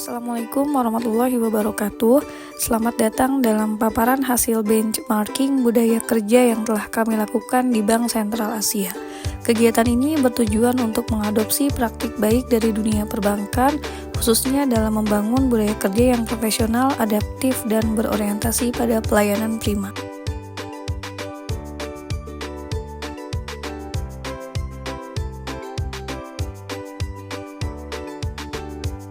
Assalamualaikum warahmatullahi wabarakatuh. Selamat datang dalam paparan hasil benchmarking budaya kerja yang telah kami lakukan di Bank Sentral Asia. Kegiatan ini bertujuan untuk mengadopsi praktik baik dari dunia perbankan, khususnya dalam membangun budaya kerja yang profesional, adaptif, dan berorientasi pada pelayanan prima.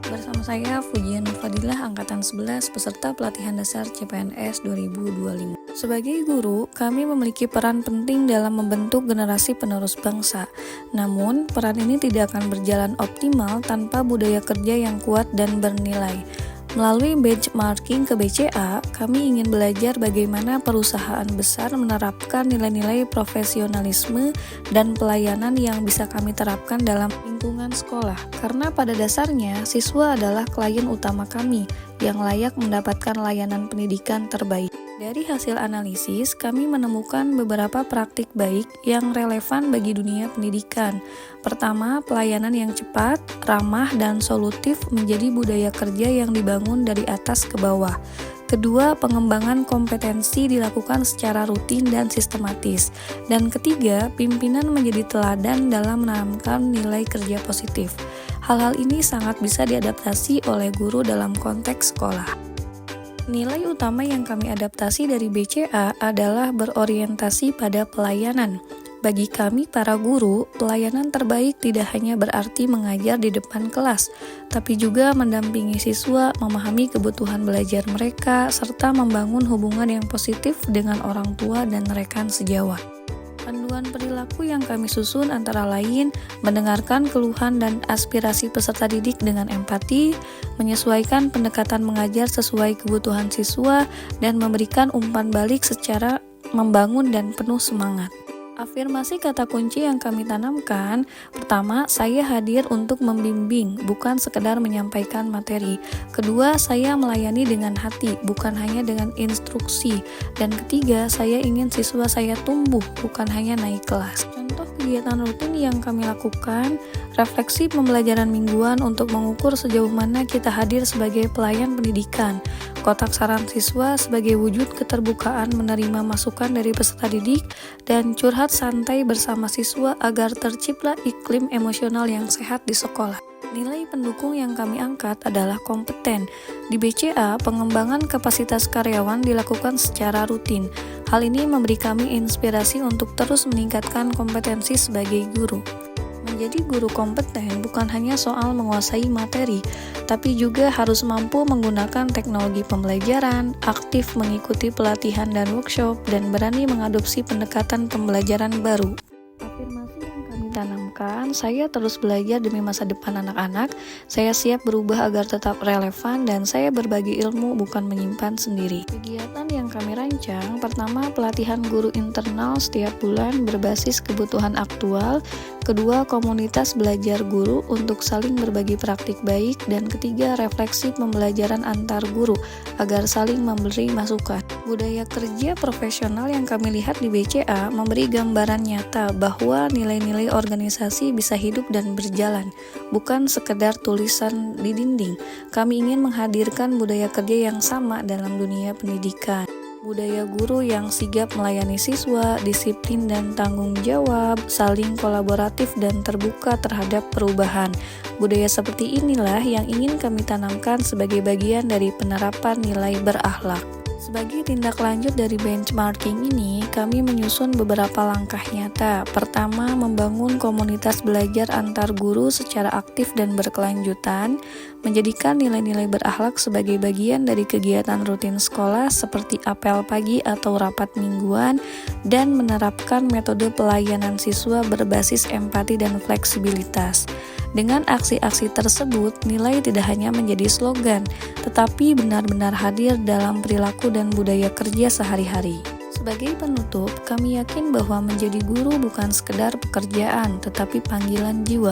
Bersama saya Fujian Fadilah Angkatan 11 peserta pelatihan dasar CPNS 2025. Sebagai guru, kami memiliki peran penting dalam membentuk generasi penerus bangsa. Namun, peran ini tidak akan berjalan optimal tanpa budaya kerja yang kuat dan bernilai. Melalui benchmarking ke BCA, kami ingin belajar bagaimana perusahaan besar menerapkan nilai-nilai profesionalisme dan pelayanan yang bisa kami terapkan dalam lingkungan sekolah. Karena pada dasarnya, siswa adalah klien utama kami yang layak mendapatkan layanan pendidikan terbaik. Dari hasil analisis, kami menemukan beberapa praktik baik yang relevan bagi dunia pendidikan. Pertama, pelayanan yang cepat, ramah, dan solutif menjadi budaya kerja yang dibangun dari atas ke bawah. Kedua, pengembangan kompetensi dilakukan secara rutin dan sistematis. Dan ketiga, pimpinan menjadi teladan dalam menanamkan nilai kerja positif. Hal-hal ini sangat bisa diadaptasi oleh guru dalam konteks sekolah. Nilai utama yang kami adaptasi dari BCA adalah berorientasi pada pelayanan. Bagi kami para guru, pelayanan terbaik tidak hanya berarti mengajar di depan kelas, tapi juga mendampingi siswa, memahami kebutuhan belajar mereka, serta membangun hubungan yang positif dengan orang tua dan rekan sejawat. Panduan perilaku yang kami susun antara lain mendengarkan keluhan dan aspirasi peserta didik dengan empati, menyesuaikan pendekatan mengajar sesuai kebutuhan siswa, dan memberikan umpan balik secara membangun dan penuh semangat. Afirmasi kata kunci yang kami tanamkan, pertama, saya hadir untuk membimbing, bukan sekedar menyampaikan materi. Kedua, saya melayani dengan hati, bukan hanya dengan instruksi. Dan ketiga, saya ingin siswa saya tumbuh, bukan hanya naik kelas. Contoh kegiatan rutin yang kami lakukan, refleksi pembelajaran mingguan untuk mengukur sejauh mana kita hadir sebagai pelayan pendidikan. Kotak saran siswa sebagai wujud keterbukaan menerima masukan dari peserta didik, dan curhat santai bersama siswa agar tercipta iklim emosional yang sehat di sekolah. Nilai pendukung yang kami angkat adalah kompeten. Di BCA, pengembangan kapasitas karyawan dilakukan secara rutin. Hal ini memberi kami inspirasi untuk terus meningkatkan kompetensi sebagai guru. Menjadi guru kompeten bukan hanya soal menguasai materi, tapi juga harus mampu menggunakan teknologi pembelajaran, aktif mengikuti pelatihan dan workshop, dan berani mengadopsi pendekatan pembelajaran baru. Afirmasi yang kami tanamkan, saya terus belajar demi masa depan anak-anak, saya siap berubah agar tetap relevan, dan saya berbagi ilmu bukan menyimpan sendiri. Kegiatan yang kami rancang, pertama, pelatihan guru internal setiap bulan berbasis kebutuhan aktual. Kedua, komunitas belajar guru untuk saling berbagi praktik baik. Dan ketiga, refleksi pembelajaran antar guru agar saling memberi masukan. Budaya kerja profesional yang kami lihat di BCA memberi gambaran nyata bahwa nilai-nilai organisasi bisa hidup dan berjalan, bukan sekedar tulisan di dinding. Kami ingin menghadirkan budaya kerja yang sama dalam dunia pendidikan. Budaya guru yang sigap melayani siswa, disiplin dan tanggung jawab, saling kolaboratif dan terbuka terhadap perubahan. Budaya seperti inilah yang ingin kami tanamkan sebagai bagian dari penerapan nilai berakhlak. Sebagai tindak lanjut dari benchmarking ini, kami menyusun beberapa langkah nyata. Pertama, membangun komunitas belajar antar guru secara aktif dan berkelanjutan, menjadikan nilai-nilai berakhlak sebagai bagian dari kegiatan rutin sekolah seperti apel pagi atau rapat mingguan, dan menerapkan metode pelayanan siswa berbasis empati dan fleksibilitas. Dengan aksi-aksi tersebut, nilai tidak hanya menjadi slogan, tetapi benar-benar hadir dalam perilaku dan budaya kerja sehari-hari. Sebagai penutup, kami yakin bahwa menjadi guru bukan sekedar pekerjaan, tetapi panggilan jiwa.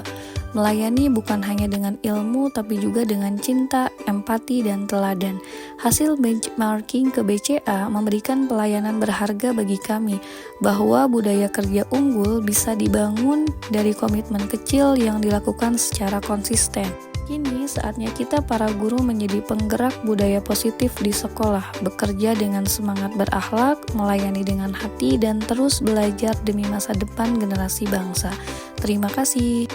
Melayani bukan hanya dengan ilmu, tapi juga dengan cinta, empati, dan teladan. Hasil benchmarking ke BCA memberikan pelayanan berharga bagi kami, bahwa budaya kerja unggul bisa dibangun dari komitmen kecil yang dilakukan secara konsisten. Kini saatnya kita para guru menjadi penggerak budaya positif di sekolah, bekerja dengan semangat berakhlak, melayani dengan hati, dan terus belajar demi masa depan generasi bangsa. Terima kasih.